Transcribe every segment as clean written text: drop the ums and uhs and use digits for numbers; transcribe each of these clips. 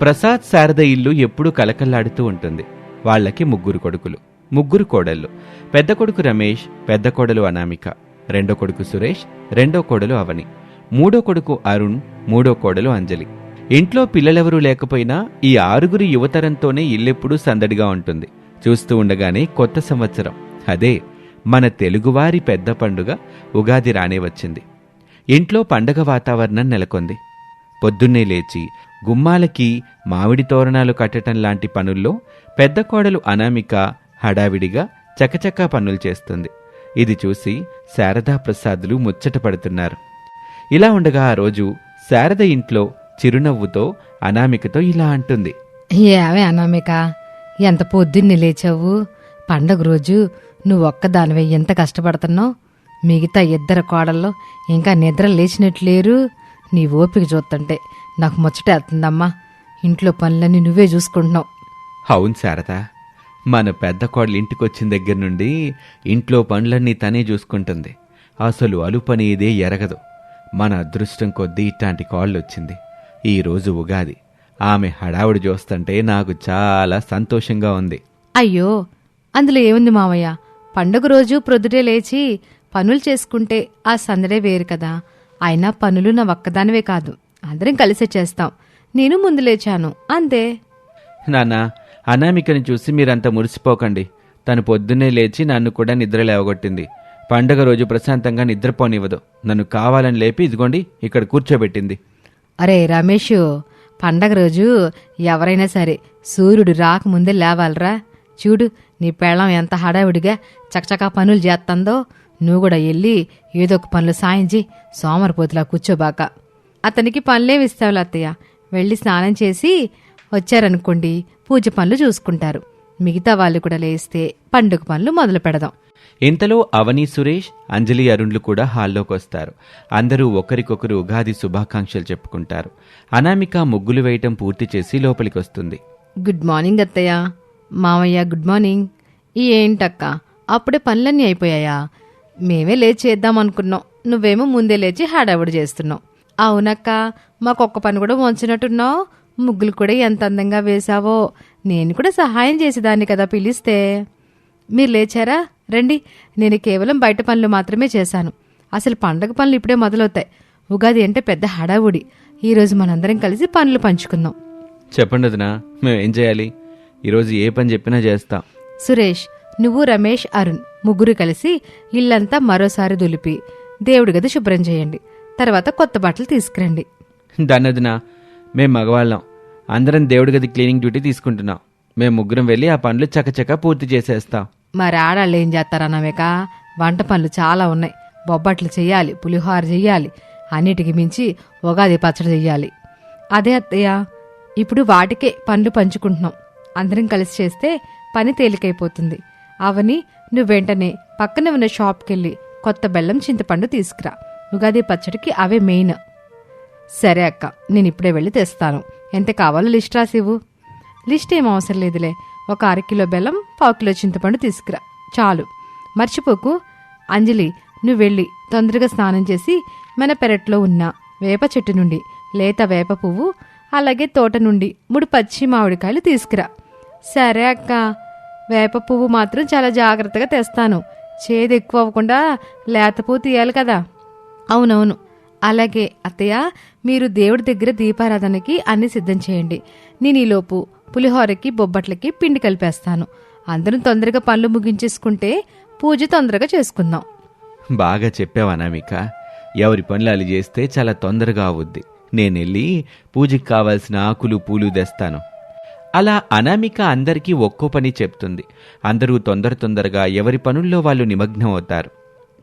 ప్రసాద్ శారద ఇల్లు ఎప్పుడూ కలకల్లాడుతూ ఉంటుంది. వాళ్లకి 3 కొడుకులు, 3 కోడళ్ళు. పెద్ద కొడుకు రమేష్, పెద్ద కోడలు అనామిక, రెండో కొడుకు సురేష్, రెండో కోడలు అవని, మూడో కొడుకు అరుణ్, మూడో కోడలు అంజలి. ఇంట్లో పిల్లలెవరూ లేకపోయినా ఈ 6 యువతరంతోనే ఇల్లెప్పుడూ సందడిగా ఉంటుంది. చూస్తూ ఉండగానే కొత్త సంవత్సరం, అదే మన తెలుగువారి పెద్ద పండుగ ఉగాది రానే వచ్చింది. ఇంట్లో పండగ వాతావరణం నెలకొంది. పొద్దున్నే లేచి గుమ్మాలకి మామిడి తోరణాలు కట్టటం లాంటి పనుల్లో పెద్ద కోడలు అనామిక హడావిడిగా చకచకా పనులు చేస్తుంది. ఇది చూసి శారదా ప్రసాదులు ముచ్చట పడుతున్నారు. ఇలా ఉండగా ఆ రోజు శారద ఇంట్లో చిరునవ్వుతో అనామికతో ఇలా అంటుంది. ఏవే అనామిక, ఎంత పొద్దున్నే లేచావు? పండగ రోజు నువ్వు ఒక్కదానివే ఎంత కష్టపడుతున్నావు. మిగతా 2 కోడల్లో ఇంకా నిద్ర లేచినట్లేరు. నీ ఓపిక చూస్తుంటే నాకు ముచ్చటేస్తుందమ్మా. ఇంట్లో పనులన్నీ నువ్వే చూసుకుంటున్నావు. అవును శారదా, మన పెద్ద కోడలు ఇంటికొచ్చిన దగ్గర నుండి ఇంట్లో పనులన్నీ తనే చూసుకుంటుంది. అసలు అలుపనేదే ఎరగదు. మన అదృష్టం కొద్దీ ఇట్లాంటి కోళ్ళొచ్చింది. ఈరోజు ఉగాది. ఆమె హడావుడి చూస్తుంటే నాకు చాలా సంతోషంగా ఉంది. అయ్యో, అందులో ఏముంది మావయ్య? పండుగ రోజు ప్రొద్దుటే లేచి పనులు చేసుకుంటే ఆ సందడే వేరు కదా. అయినా పనులు నా ఒక్కదానివే కాదు, అందరం కలిసే చేస్తాం. నేను ముందు లేచాను అంతే. నాన్న, అనామికని చూసి మీరంత మురిసిపోకండి. తను పొద్దున్నే లేచి నన్ను కూడా నిద్ర లేవగొట్టింది. పండగ రోజు ప్రశాంతంగా నిద్రపోనివ్వదు. నన్ను కావాలని లేపి ఇదిగోండి ఇక్కడ కూర్చోబెట్టింది. అరే రమేష్, పండగ రోజు ఎవరైనా సరే సూర్యుడు రాకముందే లేవాలరా. చూడు, నీ పెళ్ళం ఎంత హడావిడిగా చకచకా పనులు చేస్తుందో. నువ్వు కూడా వెళ్ళి ఏదో ఒక పనులు సాయించి సోమరిపోతులా కూర్చోబాక. అతనికి పనులేమిస్తావులే అత్తయ్య. వెళ్ళి స్నానం చేసి వచ్చారనుకోండి, పూజ పనులు చూసుకుంటారు. మిగతా వాళ్ళు కూడా లేస్తే పండుగ పనులు మొదలు పెడదాం. ఇంతలో అవని, సురేష్, అంజలి, అరుణ్లు కూడా హాల్లోకి వస్తారు. అందరూ ఒకరికొకరు ఉగాది శుభాకాంక్షలు చెప్పుకుంటారు. అనామిక ముగ్గులు వేయటం పూర్తి చేసి లోపలికొస్తుంది. గుడ్ మార్నింగ్ అత్తయ్య. మామయ్య గుడ్ మార్నింగ్. ఏంటక్క, అప్పుడే పనులన్నీ అయిపోయాయా? మేమే లేచి చేద్దామనుకున్నాం, నువ్వేమో ముందే లేచి హడావుడి చేస్తున్నావు. అవునక్క, మాకొక్క పని కూడా వంచినట్టున్నావు. ముగ్గులు కూడా ఎంత అందంగా వేశావో. నేను కూడా సహాయం చేసేదాన్ని కదా పిలిస్తే. మీరు లేచారా? రండి. నేను కేవలం బయట పనులు మాత్రమే చేశాను. అసలు పండగ పనులు ఇప్పుడే మొదలవుతాయి. ఉగాది అంటే పెద్ద హడావుడి. ఈరోజు మనందరం కలిసి పనులు పంచుకుందాం. చెప్పండి వదినా, మేమేం చేయాలి? ఈరోజు ఏ పని చెప్పినా చేస్తాం. సురేష్, నువ్వు, రమేష్, అరుణ్ ముగ్గురు కలిసి ఇల్లంతా మరోసారి దులిపి దేవుడి గది శుభ్రం చేయండి. తర్వాత కొత్త బట్టలు తీసుకురండి. దాన్నదినా, మేం మగవాళ్ళం. అందరం దేవుడి గది క్లీనింగ్ డ్యూటీ తీసుకుంటున్నాం. మేము ముగ్గురం వెళ్ళి ఆ పనులు చకచకా పూర్తి చేసేస్తాం. మరి ఆడాళ్ళు ఏం చేస్తారన్నామేక? వంట పనులు చాలా ఉన్నాయి. బొబ్బట్లు చెయ్యాలి, పులిహోర చెయ్యాలి, అన్నిటికి మించి ఉగాది పచ్చడి చెయ్యాలి. అదే అత్తయ్య, ఇప్పుడు వాటికే పనులు పంచుకుంటున్నాం. అందరం కలిసి చేస్తే పని తేలికైపోతుంది. అవని, నువ్వు వెంటనే పక్కన ఉన్న షాప్కెళ్ళి కొత్త బెల్లం, చింతపండు తీసుకురా. ఉగాది పచ్చడికి అవే మెయిన్. సరే అక్క, నేను ఇప్పుడే వెళ్ళి తెస్తాను. ఎంత కావాలో లిస్ట్ రాసివ్వు. లిస్ట్ ఏం అవసరం లేదులే. ఒక 1/2 కిలో బెల్లం, 1/4 కిలో చింతపండు తీసుకురా చాలు. మర్చిపోకు. అంజలి, నువ్వు వెళ్ళి తొందరగా స్నానం చేసి మన పెరట్లో ఉన్న వేప చెట్టు నుండి లేత వేప పువ్వు, అలాగే తోట నుండి 3 పచ్చి మామిడికాయలు తీసుకురా. సరే అక్క. వేప పువ్వు మాత్రం చాలా జాగ్రత్తగా తెస్తాను. చేదు ఎక్కువ అవ్వకుండా లేత పువ్వు తీయాలి కదా. అవునవును. అలాగే అత్తయ్య, మీరు దేవుడి దగ్గర దీపారాధనకి అన్ని సిద్ధం చేయండి. నేను ఈలోపు పులిహోరకి, బొబ్బట్లకి పిండి కలిపేస్తాను. అందరం తొందరగా పనులు ముగించేసుకుంటే పూజ తొందరగా చేసుకుందాం. బాగా చెప్పావు అనామిక. ఎవరి పనులు అలా చేస్తే చాలా తొందరగా అవుద్ది. నేనెళ్ళి పూజకి కావాల్సిన ఆకులు, పూలు తెస్తాను. అలా అనామిక అందరికీ ఒక్కో పని చెప్తుంది. అందరూ తొందరగా ఎవరి పనుల్లో వాళ్ళు నిమగ్నం అవుతారు.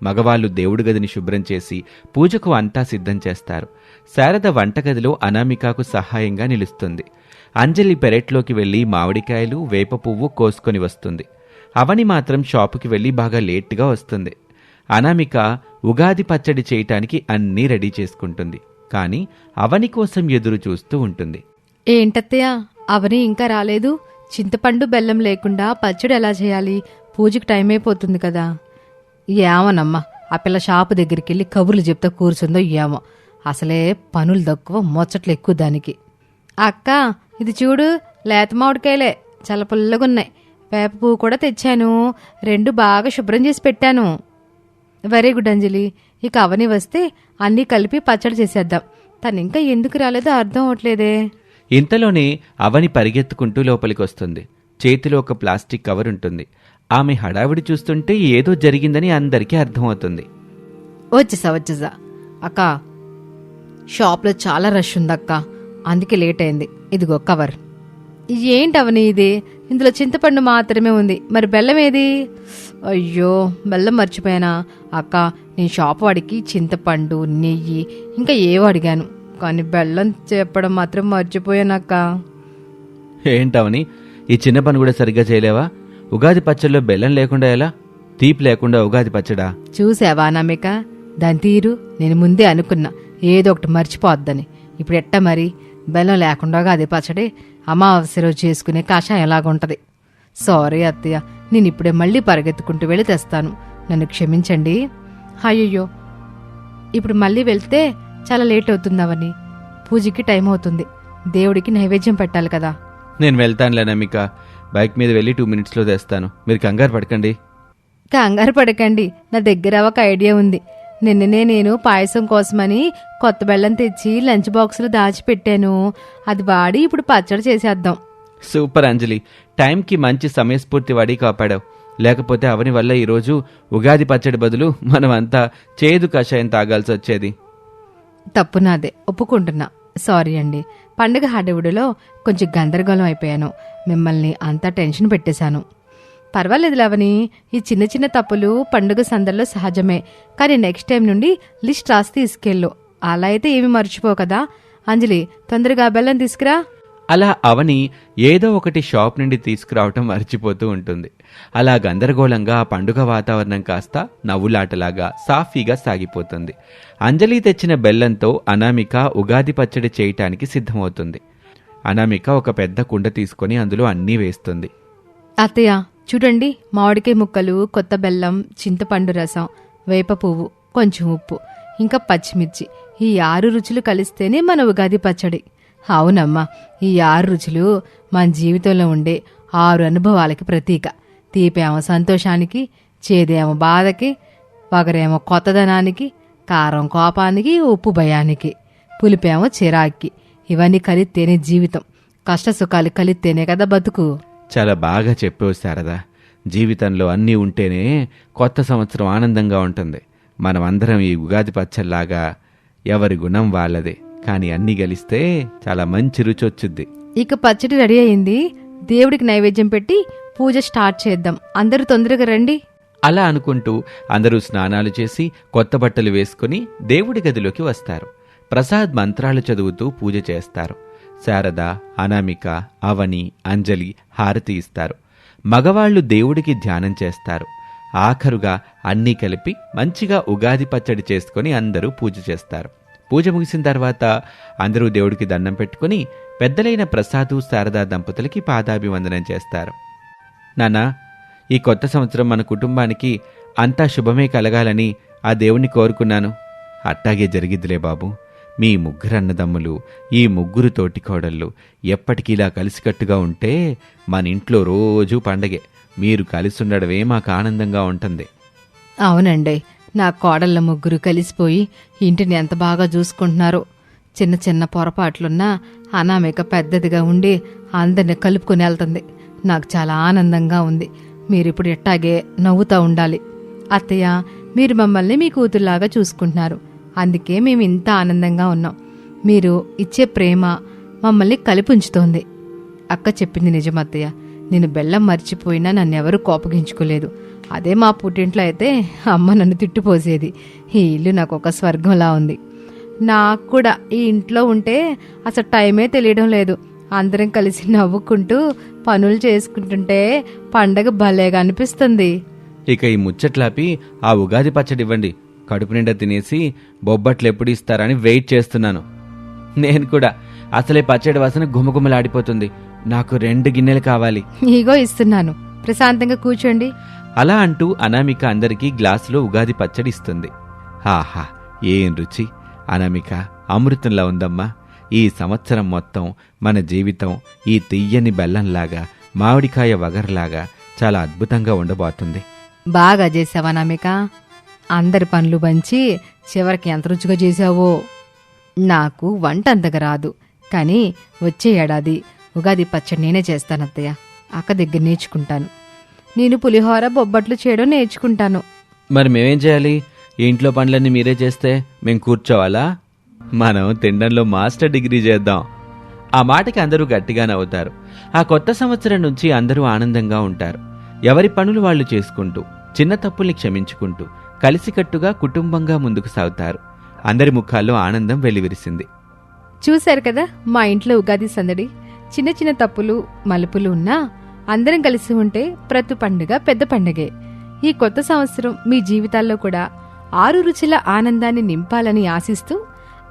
మగవాళ్లు దేవుడి గదిని శుభ్రం చేసి పూజకు అంతా సిద్ధం చేస్తారు. శారద వంటగదిలో అనామికకు సహాయంగా నిలుస్తుంది. అంజలి పెరట్లోకి వెళ్లి మామిడికాయలు, వేప పువ్వు కోసుకొని వస్తుంది. అవని మాత్రం షాపుకి వెళ్లి బాగా లేట్గా వస్తుంది. అనామిక ఉగాది పచ్చడి చేయటానికి అన్నీ రెడీ చేసుకుంటుంది. కానీ అవని కోసం ఎదురు చూస్తూ ఉంటుంది. ఏంటత్తయ్య, అవని ఇంకా రాలేదు? చింతపండు బెల్లం లేకుండా పచ్చడి ఎలా చేయాలి? పూజకి టైం అయిపోతుంది కదా. ఏమోనమ్మా, ఆ పిల్ల షాపు దగ్గరికి వెళ్ళి కబుర్లు చెప్తా కూర్చుందో ఏమో. అసలే పనులు తక్కువ, ముచ్చట్లు ఎక్కువ దానికి. అక్క ఇది చూడు, లేత మామిడికాయలే, చాలా పుల్లగున్నాయి. వేప పువ్వు కూడా తెచ్చాను, 2 బాగా శుభ్రం చేసి పెట్టాను. వెరీ గుడ్ అంజలి. ఇక అవని వస్తే అన్నీ కలిపి పచ్చడి చేసేద్దాం. తను ఇంకా ఎందుకు రాలేదో అర్థం అవట్లేదే. ఇంతలోనే అవని పరిగెత్తుకుంటూ లోపలికొస్తుంది. చేతిలో ఒక ప్లాస్టిక్ కవర్ ఉంటుంది. ఆమె హడావిడి చూస్తుంటే ఏదో జరిగిందని అందరికీ అర్థమవుతుంది. వచ్చేసా అక్క, షాప్లో చాలా రష్ ఉందక్క, అందుకే లేట్ అయింది. ఇదిగో కవర్. ఏంటవని ఇది? ఇందులో చింతపండు మాత్రమే ఉంది, మరి బెల్లం ఏది? అయ్యో, బెల్లం మర్చిపోయానా అక్క. నేను షాప్ వాడికి చింతపండు, నెయ్యి ఇంకా ఏవో అడిగాను, కానీ బెల్లం చెప్పడం మాత్రం మర్చిపోయానక్క. ఏంటవని, ఈ చిన్న పని కూడా సరిగ్గా చేయలేవా? ఉగాది పచ్చడిలో బెల్లం లేకుండా ఎలా? తీపి లేకుండా ఉగాది పచ్చడా? చూసావా అనామిక, దాని తీరు. నేను ముందే అనుకున్నా ఏదో ఒకటి మర్చిపోద్దని. ఇప్పుడు ఎట్ట మరి? బెల్లం లేకుండా ఉగాది పచ్చడి అమావాస్య రోజు చేసుకునే కషాయం ఎలాగుంటది. సారీ అత్తయ్య, నేను ఇప్పుడే మళ్ళీ పరిగెత్తుకుంటూ వెళ్ళి తెస్తాను, నన్ను క్షమించండి. అయ్యయ్యో, ఇప్పుడు మళ్ళీ వెళ్తే చాలా లేట్ అవుతుందవని. పూజకి టైం అవుతుంది, దేవుడికి నైవేద్యం పెట్టాలి కదా. నేను వెళ్తానులే నమిక, బైక్ మీద వెళ్ళి 2 మినిట్స్లో తెస్తాను, మీరు కంగారు పడకండి. కంగారు పడకండి, నా దగ్గర ఒక ఐడియా ఉంది. నిన్ననే నేను పాయసం కోసమని కొత్త బెల్లం తెచ్చి లంచ్ బాక్సులో దాచిపెట్టాను, అది వాడి ఇప్పుడు పచ్చడి చేసేద్దాం. సూపర్ అంజలి, టైంకి మంచి సమయస్ఫూర్తి వాడి కాపాడావు. లేకపోతే అవని వల్ల ఈరోజు ఉగాది పచ్చడి బదులు మనమంతా చేదు కషాయం తాగాల్సి వచ్చేది. తప్పు నాదే, ఒప్పుకుంటున్నా. సారీ అండి. పండుగ హడావుడిలో కొంచెం గందరగోళం అయిపోయాను, మిమ్మల్ని అంతా టెన్షన్ పెట్టేశాను. పర్వాలేదు లవని, ఈ చిన్న చిన్న తప్పులు పండుగ సందర్లో సహజమే, కానీ నెక్స్ట్ టైం నుండి లిస్ట్ రాసి తీసుకెళ్ళు. అలా అయితే ఏమి మర్చిపో కదా. అంజలి, తొందరగా బెల్లం తీసుకురా. అలా అవని ఏదో ఒకటి షాప్ నుండి తీసుకురావటం మర్చిపోతూ ఉంటుంది. అలా గందరగోళంగా ఆ పండుగ వాతావరణం కాస్త నవ్వులాటలాగా సాఫీగా సాగిపోతుంది. అంజలి తెచ్చిన బెల్లంతో అనామిక ఉగాది పచ్చడి చేయటానికి సిద్ధమవుతుంది. అనామిక ఒక పెద్ద కుండ తీసుకొని అందులో అన్నీ వేస్తుంది. అత్తయ్య చూడండి, మామిడికాయ ముక్కలు, కొత్త బెల్లం, చింతపండు రసం, వేప పువ్వు, కొంచెం ఉప్పు, ఇంకా పచ్చిమిర్చి, ఈ 6 రుచులు కలిస్తేనే మన ఉగాది పచ్చడి. అవునమ్మా, ఈ 6 రుచులు మన జీవితంలో ఉండే 6 అనుభవాలకి ప్రతీక. తీపేమో సంతోషానికి, చేదేమో బాధకి, వగరేమో కొత్తదనానికి, కారం కోపానికి, ఉప్పు భయానికి, పులిపేమో చిరాక్కి. ఇవన్నీ కలిస్తేనే జీవితం, కష్టసుఖాలు కలిస్తేనే కదా బతుకు. చాలా బాగా చెప్పావు శారదా. జీవితంలో అన్నీ ఉంటేనే కొత్త సంవత్సరం ఆనందంగా ఉంటుంది. మనమందరం ఈ ఉగాది పచ్చల్లాగా ఎవరి గుణం వాళ్ళదే, కానీ అన్నీ కలిస్తే చాలా మంచి రుచి వచ్చుద్ది. ఇక పచ్చడి రెడీ అయింది, దేవుడికి నైవేద్యం పెట్టి పూజ స్టార్ట్ చేద్దాం. అందరూ తొందరగా రండి. అలా అనుకుంటూ అందరూ స్నానాలు చేసి కొత్త బట్టలు వేసుకుని దేవుడి గదిలోకి వస్తారు. ప్రసాద్ మంత్రాలు చదువుతూ పూజ చేస్తారు. శారద, అనామిక, అవని, అంజలి హారతి ఇస్తారు. మగవాళ్లు దేవుడికి ధ్యానం చేస్తారు. ఆఖరుగా అన్నీ కలిపి మంచిగా ఉగాది పచ్చడి చేసుకుని అందరూ పూజ చేస్తారు. పూజ ముగిసిన తర్వాత అందరూ దేవుడికి దండం పెట్టుకుని పెద్దలైన ప్రసాదు, శారదా దంపతులకి పాదాభివందనం చేస్తారు. నాన్నా, ఈ కొత్త సంవత్సరం మన కుటుంబానికి అంతా శుభమే కలగాలని ఆ దేవుణ్ణి కోరుకున్నాను. అట్టాగే జరిగిద్దిలే బాబు. మీ 3 అన్నదమ్ములు, ఈ 3 తోటికోడళ్ళు ఎప్పటికీలా కలిసికట్టుగా ఉంటే మన ఇంట్లో రోజూ పండగే. మీరు కలిసి ఉండడమే మాకు ఆనందంగా ఉంటుంది. అవునండి, నా కోడళ్ళ 3 కలిసిపోయి ఇంటిని ఎంత బాగా చూసుకుంటున్నారో. చిన్న చిన్న పొరపాట్లున్నా అనామిక పెద్దదిగా ఉండి అందరిని కలుపుకుని వెళ్తుంది. నాకు చాలా ఆనందంగా ఉంది. మీరిప్పుడు ఎట్టాగే నవ్వుతూ ఉండాలి. అత్తయ్య, మీరు మమ్మల్ని మీ కూతురులాగా చూసుకుంటున్నారు, అందుకే మేము ఇంత ఆనందంగా ఉన్నాం. మీరు ఇచ్చే ప్రేమ మమ్మల్ని కలిపి ఉంచుతోంది. అక్క చెప్పింది నిజం అత్తయ్య. నేను బెల్లం మర్చిపోయినా నన్నెవరూ కోపగించుకోలేదు. అదే మా పుట్టింట్లో అయితే అమ్మ నన్ను తిట్టుపోసేది. ఈ ఇల్లు నాకు ఒక స్వర్గంలా ఉంది. నాకు కూడా ఈ ఇంట్లో ఉంటే అసలు టైమే తెలియడం లేదు. అందరం కలిసి నవ్వుకుంటూ పనులు చేసుకుంటుంటే పండగ భలేగా అనిపిస్తుంది. ఇక ఈ ముచ్చట్లాపి ఆ ఉగాది పచ్చడి ఇవ్వండి. కడుపు నిండా తినేసి బొబ్బట్లు ఎప్పుడు ఇస్తారని వెయిట్ చేస్తున్నాను. నేను కూడా. అసలే పచ్చడి వాసన గుమగుమలాడిపోతుంది. నాకు 2 గిన్నెలు కావాలి. ఇగో ఇస్తున్నాను, ప్రశాంతంగా కూర్చోండి. అలా అంటూ అనామిక అందరికీ గ్లాసులో ఉగాది పచ్చడి ఇస్తుంది. ఆహా, ఏం రుచి! అనామిక, అమృతంలా ఉందమ్మా. ఈ సంవత్సరం మొత్తం మన జీవితం ఈ తియ్యని బెల్లంలాగా మామిడికాయ వగర్లాగా చాలా అద్భుతంగా ఉండబోతుంది. బాగా చేసావా అనామిక? అందరి పనులు పంచి చివరికి ఎంత రుచిగా చేసావో. నాకు వంట అంతగా రాదు, కానీ వచ్చే ఏడాది ఉగాది పచ్చడి నేనే చేస్తానత్తయ్య. అక్క దగ్గర నేర్చుకుంటాను. నేను పులిహోర బొబ్బట్లు చేయడం నేర్చుకుంటాను. మరి మేమేం చేయాలి? ఈ ఇంట్లో పనులన్నీ మీరే చేస్తే మేం కూర్చోవాలా? మనం తినడంలో మాస్టర్ డిగ్రీ చేద్దాం. ఆ మాటకి అందరూ గట్టిగా నవ్వుతారు. ఆ కొత్త సంవత్సరం నుంచి అందరూ ఆనందంగా ఉంటారు. ఎవరి పనులు వాళ్ళు చేసుకుంటూ, చిన్న తప్పుల్ని క్షమించుకుంటూ, కలిసికట్టుగా కుటుంబంగా ముందుకు సాగుతారు. అందరి ముఖాల్లో ఆనందం వెల్లివిరిసింది. చూశారు కదా మా ఇంట్లో ఉగాది సందడి. చిన్న చిన్న తప్పులు మలుపులు ఉన్నా అందరం కలిసి ఉంటే ప్రతి పండుగ పెద్ద పండుగే. ఈ కొత్త సంవత్సరం మీ జీవితాల్లో కూడా 6 రుచుల ఆనందాన్ని నింపాలని ఆశిస్తూ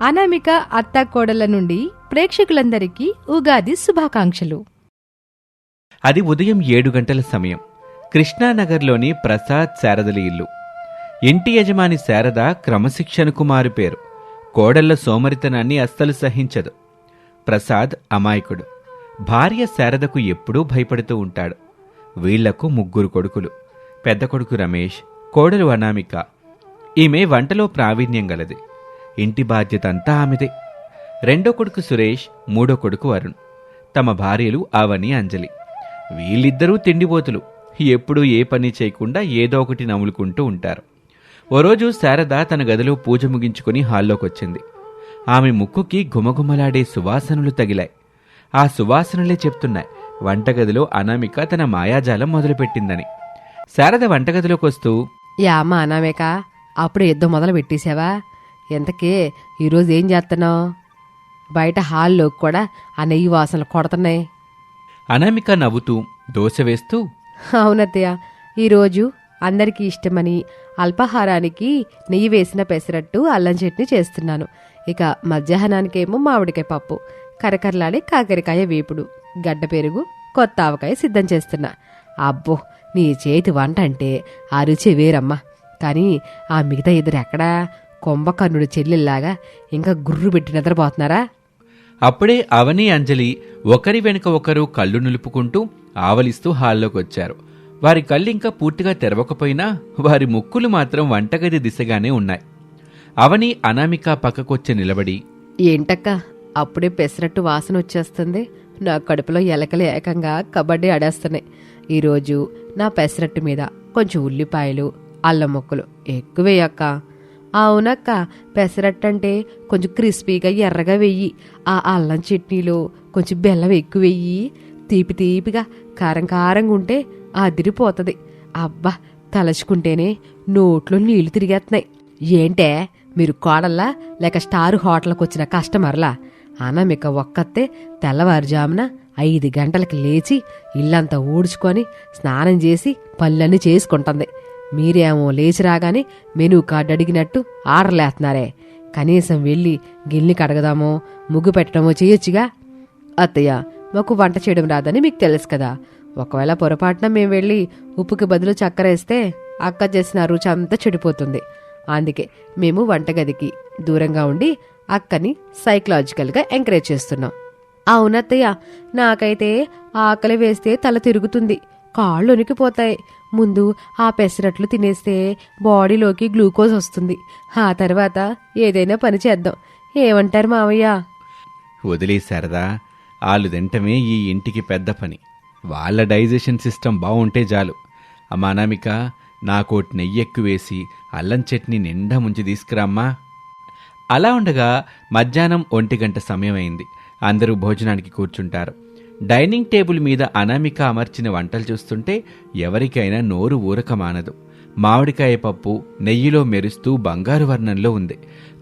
అనామిక అత్తాకోడళ్ల నుండి ప్రేక్షకులందరికీ ఉగాది శుభాకాంక్షలు. అది ఉదయం 7 గంటల సమయం. కృష్ణానగర్లోని ప్రసాద్ శారదలి ఇల్లు. ఇంటి యజమాని శారద క్రమశిక్షణకు మారుపేరు. కోడళ్ల సోమరితనాన్ని అస్సలు సహించదు. ప్రసాద్ అమాయకుడు. భార్య శారదకు ఎప్పుడూ భయపడుతూ ఉంటాడు. వీళ్లకు 3 కొడుకులు. పెద్ద కొడుకు రమేష్, కోడలు అనామిక. ఈమె వంటలో ప్రావీణ్యం గలది. ఇంటి బాధ్యత అంతా ఆమెదే. రెండో కొడుకు సురేష్, మూడో కొడుకు అరుణ్. తమ భార్యలు అవని, అంజలి. వీళ్ళిద్దరూ తిండిపోతులు. ఎప్పుడూ ఏ పని చేయకుండా ఏదో ఒకటి నములుకుంటూ ఉంటారు. ఓ రోజు శారద తన గదిలో పూజ ముగించుకుని హాల్లోకొచ్చింది. ఆమె ముక్కుకి గుమగుమలాడే సువాసనలు తగిలాయి. ఆ సువాసనలే చెప్తున్నాయి వంటగదిలో అనామిక తన మాయాజాలం మొదలుపెట్టిందని. శారద వంటగదిలోకొస్తూ, యామ్మా అనామిక, అప్పుడు యుద్ధం మొదలు పెట్టేశావా? ఎంతకే ఈరోజు ఏం చేస్తున్నావు? బయట హాల్లో కూడా ఆ నెయ్యి వాసనలు కొడుతున్నాయి. అనామిక నవ్వుతూ దోశ వేస్తూ, అవునత్తయ్య, ఈరోజు అందరికీ ఇష్టమని అల్పాహారానికి నెయ్యి వేసిన పెసరట్టు అల్లం చట్నీ చేస్తున్నాను. ఇక మధ్యాహ్నానికేమో మామిడికాయ పప్పు, కరకరలాడే కాకరకాయ వేపుడు, గడ్డ పెరుగు, కొత్త ఆవకాయ సిద్ధం చేస్తున్నా. అబ్బో, నీ చేతి వంట అంటే ఆ రుచి వేరమ్మా. కానీ ఆ మిగతా ఇద్దరు ఎక్కడా? కుంభకర్ణుడు చెల్లెల్లాగా ఇంకా గుర్రు పెట్టి నిద్రపోతున్నారా? అప్పుడే అవని, అంజలి ఒకరి వెనుక ఒకరు కళ్ళు నిలుపుకుంటూ ఆవలిస్తూ హాల్లోకొచ్చారు. వారి కళ్ళింకా పూర్తిగా తెరవకపోయినా వారి ముక్కులు మాత్రం వంటగది దిశగానే ఉన్నాయి. అవని అనామిక పక్కకొచ్చి నిలబడి, ఏంటక్క అప్పుడే పెసరట్టు వాసన వచ్చేస్తుంది? నా కడుపులో ఎలకలు ఏకంగా కబడ్డీ ఆడేస్తున్నాయి. ఈరోజు నా పెసరట్టు మీద కొంచెం ఉల్లిపాయలు, అల్లం ముక్కలు ఎక్కువేయక్క. అవునక్క, పెసరట్టు అంటే కొంచెం క్రిస్పీగా ఎర్రగా వెయ్యి. ఆ అల్లం చట్నీలో కొంచెం బెల్లం ఎక్కువ వెయ్యి. తీపి తీపిగా కారం కారంగా ఉంటే అదిరిపోతుంది. అబ్బా, తలచుకుంటేనే నోట్లో నీళ్లు తిరిగేస్తున్నాయి. ఏంటే మీరు కోడల్లా లేక స్టార్ హోటల్కి వచ్చిన కస్టమర్లా? అనామిక ఒక్కతే తెల్లవారుజామున 5 గంటలకి లేచి ఇల్లంతా ఊడ్చుకొని స్నానం చేసి పనులన్నీ చేసుకుంటుంది. మీరేమో లేచి రాగానే మెనూ కార్డు అడిగినట్టు ఆర్డర్లేస్తున్నారే. కనీసం వెళ్ళి గిల్ని కడగదామో ముగ్గు పెట్టడమో చేయొచ్చుగా. అత్తయ్య, మాకు వంట చేయడం రాదని మీకు తెలుసు కదా. ఒకవేళ పొరపాటున మేము వెళ్ళి ఉప్పుకి బదులు చక్కెర వేస్తే అక్క చేసిన రుచి అంతా చెడిపోతుంది. అందుకే మేము వంటగదికి దూరంగా ఉండి అక్కని సైకలాజికల్గా ఎంకరేజ్ చేస్తున్నాం. అవునత్తయ్య, నాకైతే ఆకలి వేస్తే తల తిరుగుతుంది, కాళ్ళు వణికిపోతాయి. ముందు ఆ పెసరట్లు తినేస్తే బాడీలోకి గ్లూకోజ్ వస్తుంది. ఆ తర్వాత ఏదైనా పని చేద్దాం. ఏమంటారు మావయ్య? వదిలేశారదా? వాళ్ళు తింటమే ఈ ఇంటికి పెద్ద పని. వాళ్ళ డైజెషన్ సిస్టమ్ బాగుంటే చాలు. అమ్మా అనామిక, నాకోటి నెయ్యి ఎక్కువేసి అల్లం చట్నీ నిండా ముంచి తీసుకురామ్మా. అలా ఉండగా మధ్యాహ్నం 1 గంట సమయం అయింది. అందరూ భోజనానికి కూర్చుంటారు. డైనింగ్ టేబుల్ మీద అనామిక అమర్చిన వంటలు చూస్తుంటే ఎవరికైనా నోరు ఊరక మానదు. మామిడికాయ పప్పు నెయ్యిలో మెరుస్తూ బంగారు వర్ణంలో ఉంది.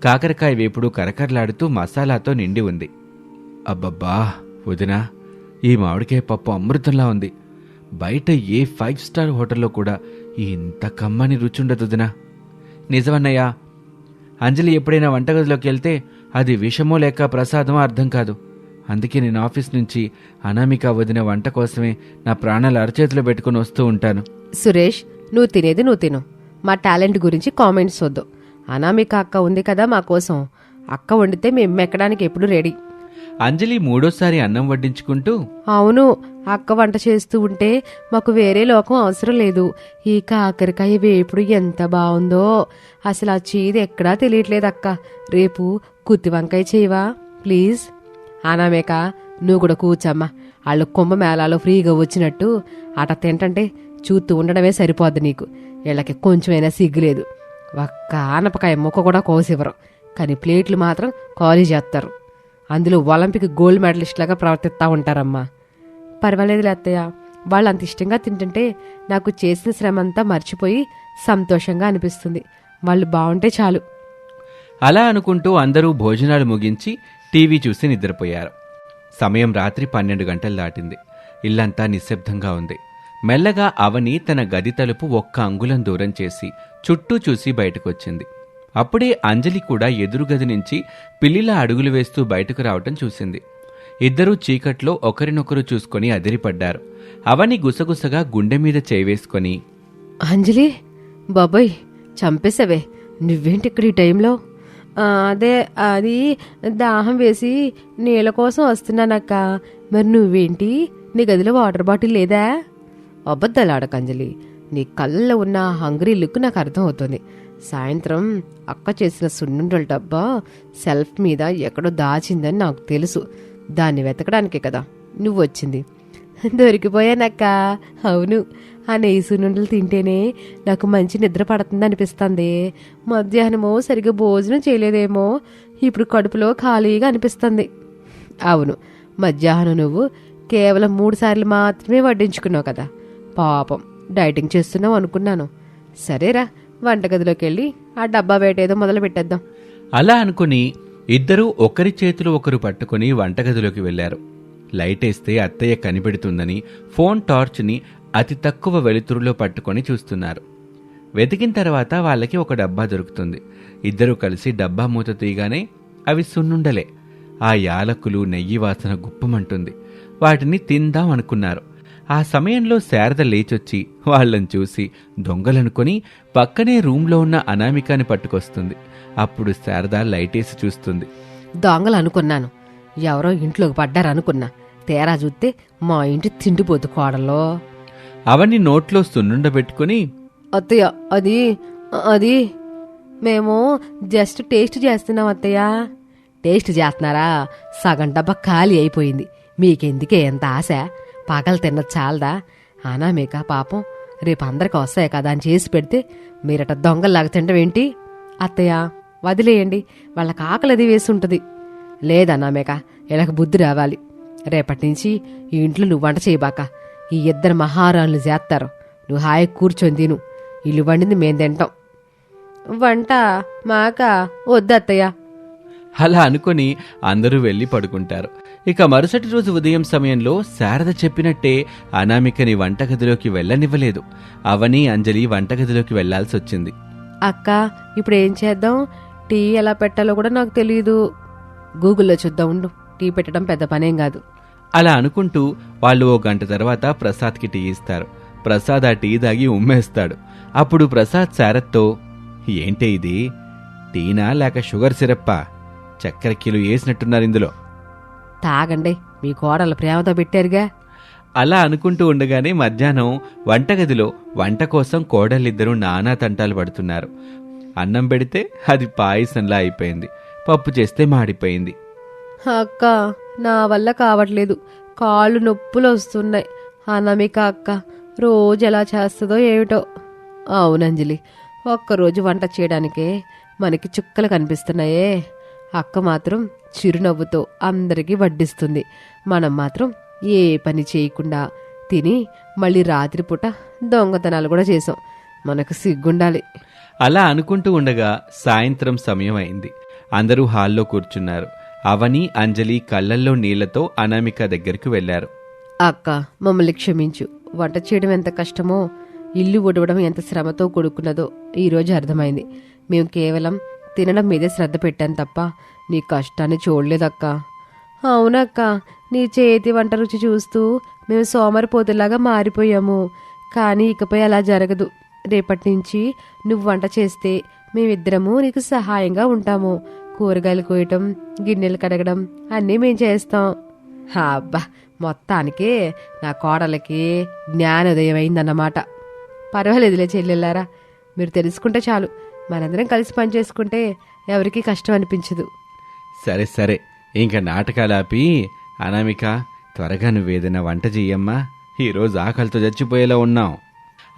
కాకరకాయ వేపుడు కరకరలాడుతూ మసాలాతో నిండి ఉంది. అబ్బబ్బా వదినా, ఈ మామిడికాయ పప్పు అమృతంలా ఉంది. బయట ఏ 5 స్టార్ హోటల్లో కూడా ఇంత కమ్మని రుచుండదు వదినా. నిజమన్నయ్యా, అంజలి ఎప్పుడైనా వంటగదిలోకి వెళ్తే అది విషమో లేక ప్రసాదమో అర్థం కాదు. అందుకే నేను ఆఫీస్ నుంచి అనామిక వదిన వంట కోసమే నా ప్రాణాలు అరచేతిలో పెట్టుకుని వస్తూ ఉంటాను. సురేష్, నువ్వు తినేది నువ్వు తిను. మా టాలెంట్ గురించి కామెంట్స్ వద్దు. అనామిక అక్క ఉంది కదా మా కోసం. అక్క వండితే మేము ఎక్కడానికి ఎప్పుడు రెడీ. అంజలి మూడోసారి అన్నం వడ్డించుకుంటూ, అవును, అక్క వంట చేస్తూ ఉంటే మాకు వేరే లోకం అవసరం లేదు. ఈ కాకరకాయ వేపుడు ఎంత బాగుందో, అసలు ఆ చీది ఎక్కడా తెలియట్లేదు అక్క. రేపు కుత్తి వంకాయ చేయవా ప్లీజ్? అనామేక, నువ్వు కూడా కూర్చమ్మా. వాళ్ళు కుంభమేళాలో ఫ్రీగా వచ్చినట్టు అట తింటంటే చూస్తూ ఉండడమే సరిపోద్ది నీకు. వీళ్ళకి కొంచెమైనా సిగ్గులేదు. ఒక్క ఆనపకాయ ముక్క కూడా కోసివ్వరు, కానీ ప్లేట్లు మాత్రం ఖాళీ చేస్తారు. అందులో ఒలింపిక్ గోల్డ్ మెడలిస్ట్ లాగా ప్రవర్తిస్తూ ఉంటారమ్మా. పర్వాలేదులే అత్తయ్య, వాళ్ళు అంత ఇష్టంగా తింటుంటే నాకు చేసిన శ్రమ అంతా మర్చిపోయి సంతోషంగా అనిపిస్తుంది. వాళ్ళు బాగుంటే చాలు. అలా అనుకుంటూ అందరూ భోజనాలు ముగించి టీవీ చూసి నిద్రపోయారు. సమయం రాత్రి 12 గంటలు దాటింది. ఇల్లంతా నిశ్శబ్దంగా ఉంది. మెల్లగా అవని తన గది తలుపు ఒక్క అంగుళం దూరం చేసి చుట్టూ చూసి బయటకొచ్చింది. అప్పుడే అంజలి కూడా ఎదురుగది నుంచి పిల్లిలా అడుగులు వేస్తూ బయటకు రావటం చూసింది. ఇద్దరూ చీకట్లో ఒకరినొకరు చూసుకొని అదిరిపడ్డారు. అవని గుసగుసగా గుండె మీద చేయివేసుకొని, అంజలి, బాబాయ్ చంపేసావే, నువ్వేంటి ఇక్కడ ఈ టైంలో? అదే, అది దాహం వేసి నీళ్ళ కోసం వస్తున్నానక్క. మరి నువ్వేంటి, నీ గదిలో వాటర్ బాటిల్ లేదా? అబద్ధాలాడక అంజలి, నీ కళ్ళలో ఉన్న హంగ్రీ లుక్ నాకు అర్థం అవుతుంది. సాయంత్రం అక్క చేసిన సున్నుండల డబ్బా సెల్ఫ్ మీద ఎక్కడో దాచిందని నాకు తెలుసు. దాన్ని వెతకడానికే కదా నువ్వు వచ్చింది. దొరికిపోయానక్క. అవును, ఆ నెయ్యి సున్నుండలు తింటేనే నాకు మంచి నిద్ర పడుతుంది అనిపిస్తుంది. మధ్యాహ్నమో సరిగ్గా భోజనం చేయలేదేమో, ఇప్పుడు కడుపులో ఖాళీగా అనిపిస్తుంది. అవును, మధ్యాహ్నం నువ్వు కేవలం 3 సార్లు మాత్రమే వడ్డించుకున్నావు కదా. పాపం డైటింగ్ చేస్తున్నావు అనుకున్నాను. సరేరా, వంటగదిలోకి వెళ్ళి ఆ డబ్బా వేటేదో మొదలు పెట్టేద్దాం. అలా అనుకుని ఇద్దరూ ఒకరి చేతులు ఒకరు పట్టుకుని వంటగదిలోకి వెళ్లారు. లైటేస్తే అత్తయ్య కనిపెడుతుందని ఫోన్ టార్చ్ని అతి తక్కువ వెలుతురులో పట్టుకొని చూస్తున్నారు. వెతికిన తర్వాత వాళ్ళకి ఒక డబ్బా దొరుకుతుంది. ఇద్దరూ కలిసి డబ్బా మూత తీయగానే అవి సున్నుండలే. ఆ యాలకులు నెయ్యి వాసన గుప్పమంటుంది. వాటిని తిందాం అనుకున్నారు. ఆ సమయంలో శారద లేచొచ్చి వాళ్ళని చూసి దొంగలనుకొని పక్కనే రూంలో ఉన్న అనామికాని పట్టుకొస్తుంది. అప్పుడు శారద లైటేసి చూస్తుంది. దొంగలు అనుకున్నాను, ఎవరో ఇంట్లోకి పడ్డారనుకున్నా. తేరా చూస్తే మా ఇంటి తిండిపోతు కోడల్లో. అవన్నీ నోట్లో సున్నుండ పెట్టుకుని, అత్తయ్య, అది అది మేము జస్ట్ టేస్ట్ చేస్తున్నాం అత్తయ్య. టేస్ట్ చేస్తున్నారా? సగం డబ్బా ఖాళీ అయిపోయింది. మీకెందుకే ఎంత ఆశ? పగలు తిన్నది చాలదా? అనామేక పాపం రేపు అందరికి వస్తాయి కదా అని చేసి పెడితే మీరట దొంగల్లాగా తింటవేంటి? అత్తయ్య వదిలేయండి, వాళ్ళకి ఆకలిది వేసి ఉంటుంది. లేదన్నామేక, ఇలాగ బుద్ధి రావాలి. రేపటి నుంచి ఈ ఇంట్లో నువ్వు వంట చేయబాక. ఈ ఇద్దరు మహారాణులు చేస్తారు. నువ్వు హాయి కూర్చొని తిను. ఇల్లు వండింది మేం తింటాం. వంట మాక వద్దత్తయ్య. అలా అనుకుని అందరూ వెళ్లి పడుకుంటారు. ఇక మరుసటి రోజు ఉదయం సమయంలో శారద చెప్పినట్టే అనామికని వంటగదిలోకి వెళ్ళనివ్వలేదు. అవని, అంజలి వంటగదిలోకి వెళ్లాల్సి వచ్చింది. అక్క, ఇప్పుడు ఏం చేద్దాం? టీ ఎలా పెట్టాలో కూడా నాకు తెలియదు. గూగుల్లో చూద్దాం ఉండు. టీ పెట్టడం పెద్ద పనేం కాదు. అలా అనుకుంటూ వాళ్ళు 1 గంట తర్వాత ప్రసాద్కి టీ ఇస్తారు. ప్రసాద్ ఆ టీ తాగి ఉమ్మేస్తాడు. అప్పుడు ప్రసాద్ శారద్తో, ఏంటే ఇది, టీనా లేక షుగర్ సిరప్పా? చక్కెర కిలో వేసినట్టున్నారు ఇందులో. తాగండి, మీ కోడలు ప్రేమతో పెట్టారుగా. అలా అనుకుంటూ ఉండగానే మధ్యాహ్నం వంటగదిలో వంట కోసం కోడళ్ళిద్దరూ నానా తంటాలు పడుతున్నారు. అన్నం పెడితే అది పాయసంలా అయిపోయింది. పప్పు చేస్తే మాడిపోయింది. అక్క, నా వల్ల కావట్లేదు, కాళ్ళు నొప్పులు వస్తున్నాయి. అనామిక అక్క రోజు ఎలా చేస్తుందో ఏమిటో. అవునంజలి, ఒక్కరోజు వంట చేయడానికే మనకి చుక్కలు కనిపిస్తున్నాయే. అక్క మాత్రం చిరునవ్వుతో అందరికీ వడ్డిస్తుంది. మనం మాత్రం ఏ పని చేయకుండా తిని మళ్ళీ రాత్రిపూట దొంగతనాలు కూడా చేసాం. మనకు సిగ్గుండాలి. అలా అనుకుంటూ ఉండగా సాయంత్రం సమయం అయింది. అందరూ హాల్లో కూర్చున్నారు. అవని, అంజలి కళ్ళల్లో నీళ్లతో అనామిక దగ్గరికి వెళ్లారు. అక్క, మమ్మల్ని క్షమించు. వంట చేయడం ఎంత కష్టమో, ఇల్లు ఉడవడం ఎంత శ్రమతో కూడుకున్నదో ఈరోజు అర్థమైంది. మేము కేవలం తినడం మీదే శ్రద్ధ పెట్టాను తప్ప నీ కష్టాన్ని చూడలేదక్క. అవునక్క, నీ చేతి వంట రుచి చూస్తూ మేము సోమరిపోతులాగా మారిపోయాము. కానీ ఇకపై అలా జరగదు. రేపటి నుంచి నువ్వు వంట చేస్తే మేమిద్దరము నీకు సహాయంగా ఉంటాము. కూరగాయలు కోయటం గిన్నెలు కడగడం అన్నీ మేం చేస్తాం. అబ్బా, మొత్తానికి నా కోడలకి జ్ఞానోదయం అయిందన్నమాట. పర్వాలేదులే చెల్లెళ్ళారా, మీరు తెలుసుకుంటే చాలు. మనందరం కలిసి పనిచేసుకుంటే ఎవరికీ కష్టం అనిపించదు. సరే సరే, ఇంకా నాటకాలాపి అనామిక, త్వరగా నువ్వేదైనా వంట చెయ్యమ్మా, ఈరోజు ఆకలితో చచ్చిపోయేలా ఉన్నాం.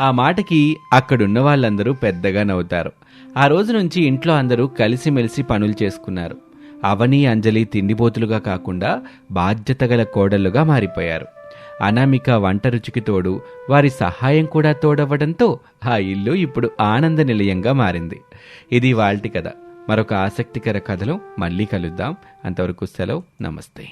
ఆ మాటకి అక్కడున్న వాళ్ళందరూ పెద్దగా నవ్వుతారు. ఆ రోజు నుంచి ఇంట్లో అందరూ కలిసిమెలిసి పనులు చేసుకున్నారు. అవని, అంజలి తిండిపోతులుగా కాకుండా బాధ్యత గల కోడళ్లుగా మారిపోయారు. అనామిక వంట రుచికి తోడు వారి సహాయం కూడా తోడవ్వడంతో ఆ ఇల్లు ఇప్పుడు ఆనంద నిలయంగా మారింది. ఇది వాల్టి కథ. మరొక ఆసక్తికర కథలో మళ్ళీ కలుద్దాం. అంతవరకు సెలవు, నమస్తే.